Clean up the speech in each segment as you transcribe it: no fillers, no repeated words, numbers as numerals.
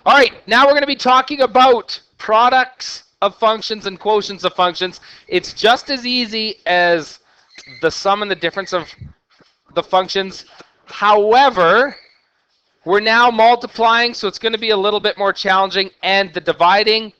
All right, now we're going to be talking about products of functions and quotients of functions. It's just as easy as the sum and the difference of the functions. However, we're now multiplying, so it's going to be a little bit more challenging, and the dividing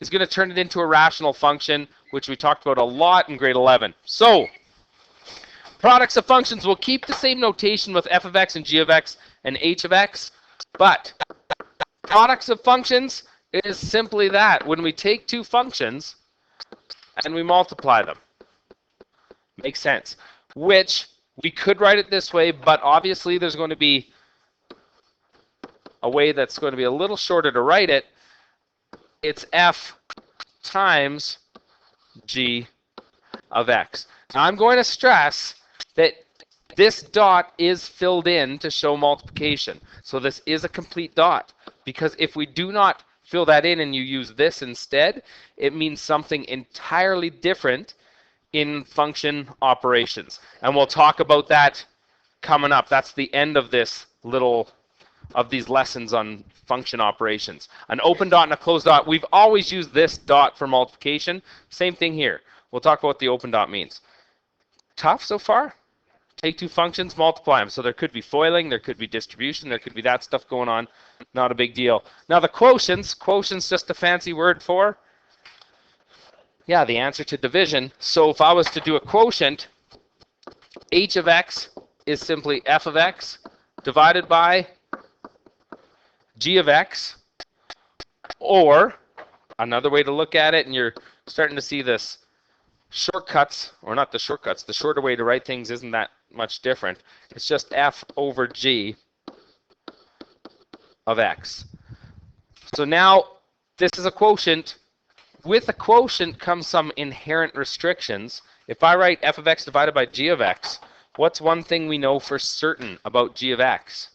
is going to turn it into a rational function, which we talked about a lot in grade 11. So, products of functions will keep the same notation with f of x and g of x and h of x, but products of functions is simply that. When we take two functions and we multiply them. Makes sense. Which we could write it this way, but obviously there's going to be a way that's going to be a little shorter to write it. It's f times g of x. Now I'm going to stress that this dot is filled in to show multiplication. So this is a complete dot, because if we do not fill that in and you use this instead, it means something entirely different in function operations. And we'll talk about that coming up. That's the end of this little of these lessons on function operations. An open dot and a closed dot. We've always used this dot for multiplication. Same thing here. We'll talk about what the open dot means. Tough so far? Take two functions, multiply them. So there could be foiling, there could be distribution, there could be that stuff going on. Not a big deal. Now the quotient's just a fancy word for, yeah, the answer to division. So if I was to do a quotient, h of x is simply f of x divided by g of x, or another way to look at it, and you're starting to see this shortcuts, or not the shortcuts, the shorter way to write things isn't that much different. It's just f over g of x. So now this is a quotient. With a quotient comes some inherent restrictions. If I write f of x divided by g of x, what's one thing we know for certain about g of x?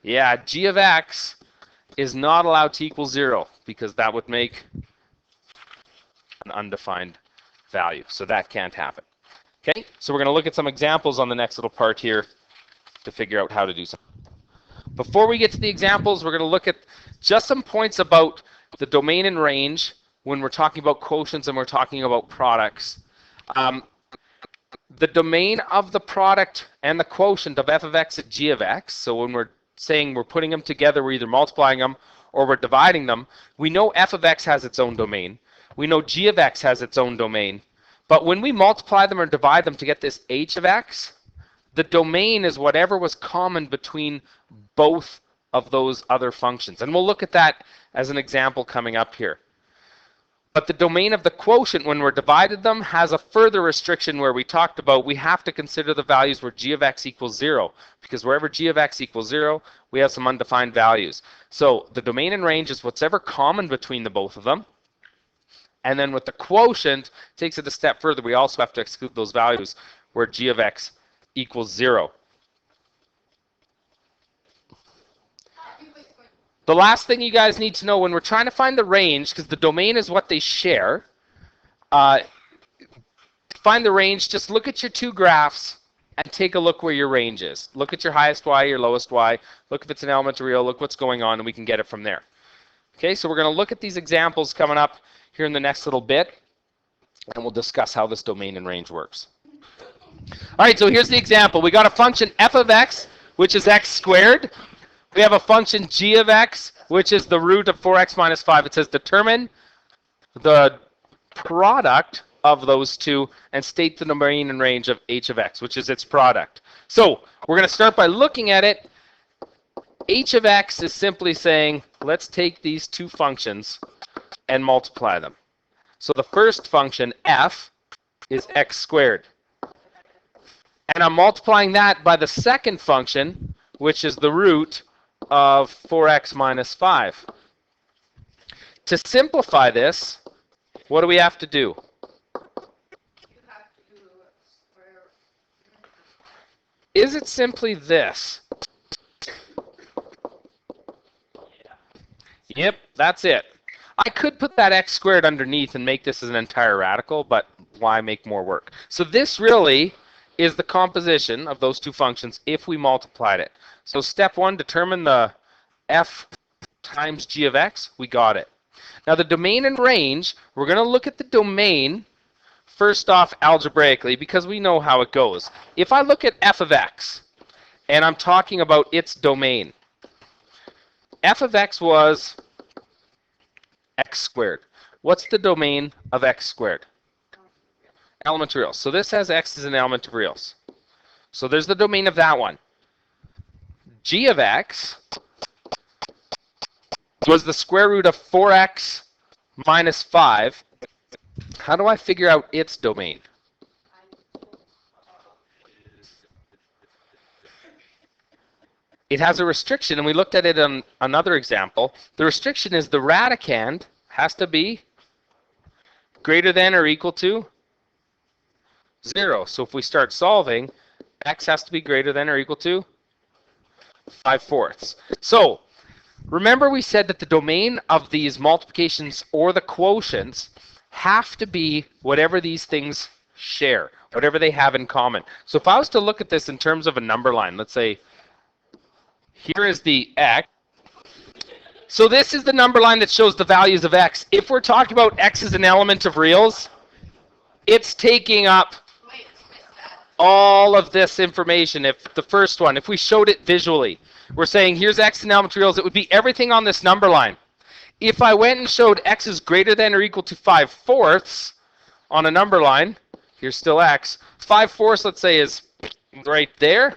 Yeah, g of x is not allowed to equal 0, because that would make an undefined value. So that can't happen. Okay, so we're going to look at some examples on the next little part here to figure out how to do something. Before we get to the examples, we're going to look at just some points about the domain and range when we're talking about quotients and we're talking about products. The domain of the product and the quotient of f of x at g of x, so when we're saying we're putting them together, we're either multiplying them or we're dividing them, we know f of x has its own domain. We know g of x has its own domain. But when we multiply them or divide them to get this h of x, the domain is whatever was common between both of those other functions. And we'll look at that as an example coming up here. But the domain of the quotient, when we're divided them, has a further restriction where we talked about we have to consider the values where g of x equals 0. Because wherever g of x equals 0, we have some undefined values. So the domain and range is whatever common between the both of them. And then with the quotient, it takes it a step further. We also have to exclude those values where g of x equals 0. The last thing you guys need to know when we're trying to find the range, because the domain is what they share, find the range, just look at your two graphs and take a look where your range is. Look at your highest y, your lowest y, look if it's an element or real, look what's going on, and we can get it from there. Okay, so we're going to look at these examples coming up here in the next little bit, and we'll discuss how this domain and range works. All right, so here's the example. We got a function f of x, which is x squared. We have a function g of x, which is the root of 4x minus 5. It says determine the product of those two and state the domain and range of h of x, which is its product. So we're going to start by looking at it. H of x is simply saying, let's take these two functions and multiply them. So the first function, f, is x squared. And I'm multiplying that by the second function, which is the root of 4x minus 5. To simplify this, what do we have to do? Is it simply this? Yep, that's it. I could put that x squared underneath and make this as an entire radical, but why make more work? So this really is the composition of those two functions if we multiplied it. So step one, determine the f times g of x, we got it. Now the domain and range, we're going to look at the domain first off algebraically because we know how it goes. If I look at f of x and I'm talking about its domain, f of x was x squared. What's the domain of x squared? Element of reals. So this has x as an element of reals. So there's the domain of that one. G of x was the square root of 4x minus 5. How do I figure out its domain? It has a restriction, and we looked at it on another example. The restriction is the radicand has to be greater than or equal to 0. So if we start solving, x has to be greater than or equal to 5/4. So remember we said that the domain of these multiplications or the quotients have to be whatever these things share, whatever they have in common. So if I was to look at this in terms of a number line, let's say here is the x. So this is the number line that shows the values of x. If we're talking about x as an element of reals, it's taking up all of this information. If the first one, if we showed it visually, we're saying here's x in element of reals, it would be everything on this number line. If I went and showed x is greater than or equal to 5/4 on a number line, here's still x, 5/4 let's say is right there.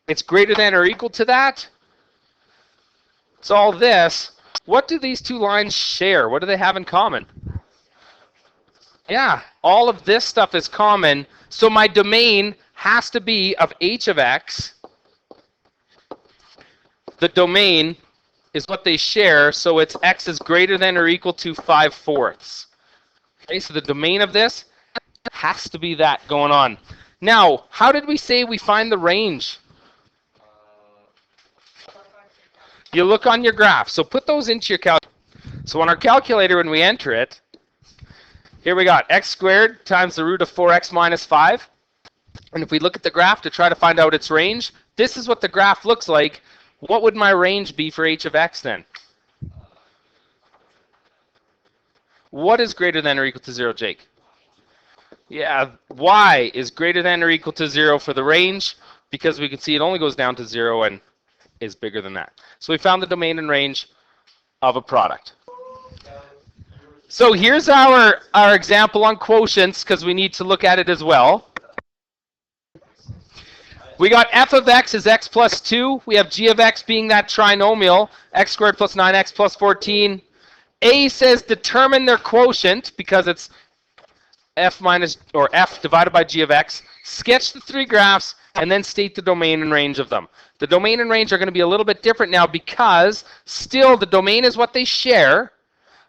It's greater than or equal to that. It's all this. What do these two lines share? What do they have in common? Yeah, all of this stuff is common. So my domain has to be of h of x. The domain is what they share, so it's x is greater than or equal to 5/4. Okay, so the domain of this has to be that going on. Now, how did we say we find the range? You look on your graph. So put those into your calculator. So on our calculator, when we enter it, here we got x squared times the root of 4x minus 5. And if we look at the graph to try to find out its range, this is what the graph looks like. What would my range be for h of x then? What is greater than or equal to 0, Jake? Yeah, y is greater than or equal to 0 for the range because we can see it only goes down to 0 and is bigger than that. So we found the domain and range of a product. So here's our example on quotients because we need to look at it as well. We got f of x is x plus 2. We have g of x being that trinomial, x squared plus 9x plus 14. A says determine their quotient because it's f minus or f divided by g of x. Sketch the three graphs and then state the domain and range of them. The domain and range are going to be a little bit different now because still the domain is what they share,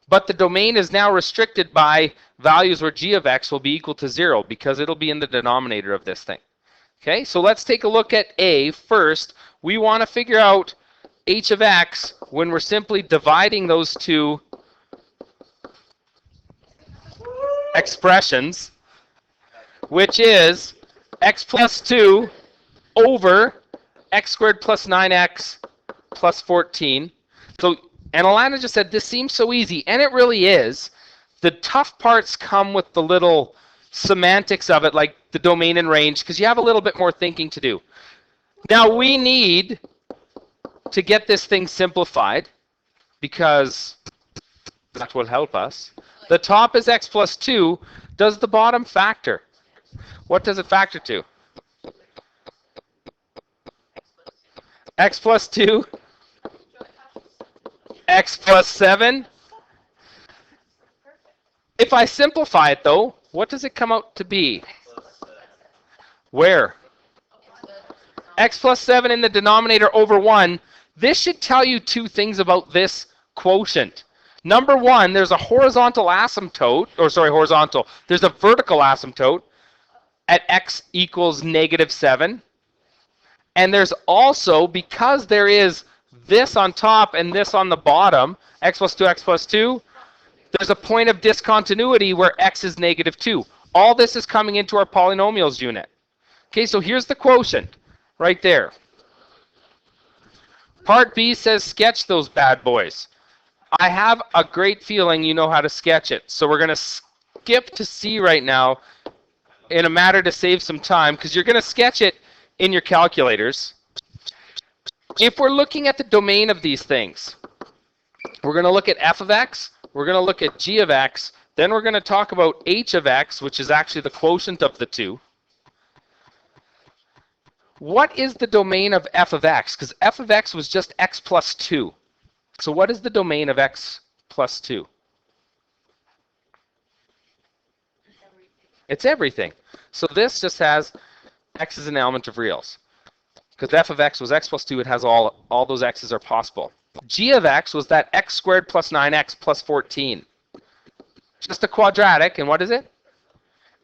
but the domain is now restricted by values where g of x will be equal to 0 because it'll be in the denominator of this thing. Okay, so let's take a look at A first. We want to figure out h of x when we're simply dividing those two expressions, which is x plus 2 over x squared plus 9x plus 14. So, and Alana just said this seems so easy, and it really is. The tough parts come with the little semantics of it, like the domain and range, because you have a little bit more thinking to do. Now we need to get this thing simplified because that will help us. The top is x plus 2. Does the bottom factor? What does it factor to? X plus 2, x plus 7. If I simplify it though, what does it come out to be? Where? X plus 7 in the denominator over 1. This should tell you two things about this quotient. Number one, there's a horizontal asymptote, there's a vertical asymptote at x equals -7. And there's also, because there is this on top and this on the bottom, x plus 2, x plus 2, there's a point of discontinuity where x is -2. All this is coming into our polynomials unit. Okay, so here's the quotient right there. Part B says sketch those bad boys. I have a great feeling you know how to sketch it. So we're going to skip to C right now in a matter to save some time because you're going to sketch it in your calculators. If we're looking at the domain of these things, we're going to look at f of x, we're going to look at g of x, then we're going to talk about h of x, which is actually the quotient of the two. What is the domain of f of x? Because f of x was just x plus 2. So what is the domain of x plus 2? It's everything. So this just has x is an element of reals. Because f of x was x plus 2, it has all those x's are possible. G of x was that x squared plus 9x plus 14. Just a quadratic, and what is it?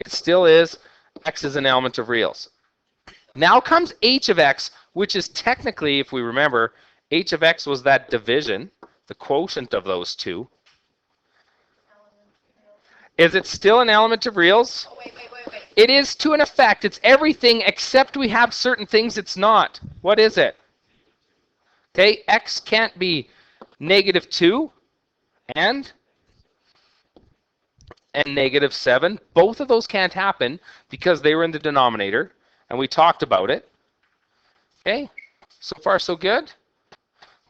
It still is x is an element of reals. Now comes h of x, which is technically, if we remember, h of x was that division, the quotient of those two. Is it still an element of reals? Oh, wait. It is to an effect. It's everything except we have certain things it's not. What is it? Okay, x can't be negative 2 and negative 7. Both of those can't happen because they were in the denominator, and we talked about it. Okay, so far so good?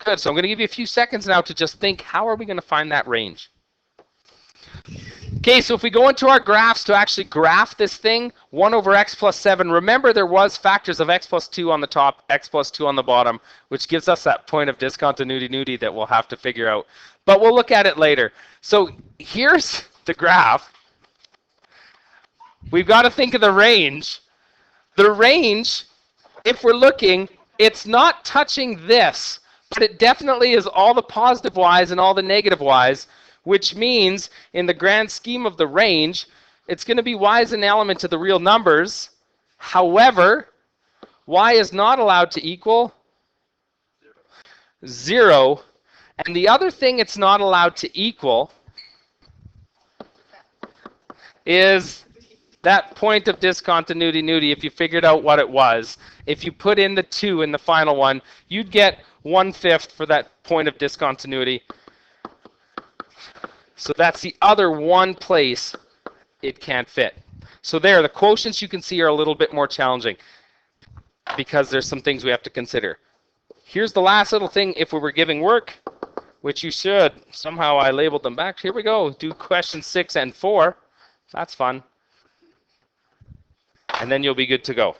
Good, so I'm going to give you a few seconds now to just think, how are we going to find that range? Okay, so if we go into our graphs to actually graph this thing, 1 over x plus 7, remember there was factors of x plus 2 on the top, x plus 2 on the bottom, which gives us that point of discontinuity that we'll have to figure out. But we'll look at it later. So here's the graph. We've got to think of the range. The range, if we're looking, it's not touching this, but it definitely is all the positive y's and all the negative y's, which means in the grand scheme of the range, it's going to be y is an element to the real numbers. However, y is not allowed to equal 0. And the other thing it's not allowed to equal is that point of discontinuity. If you figured out what it was, if you put in the 2 in the final one, you'd get 1/5 for that point of discontinuity. So that's the other one place it can't fit. So there, the quotients you can see are a little bit more challenging because there's some things we have to consider. Here's the last little thing if we were giving work, which you should. Somehow I labeled them back. Here we go. Do questions 6 and 4. That's fun. And then you'll be good to go.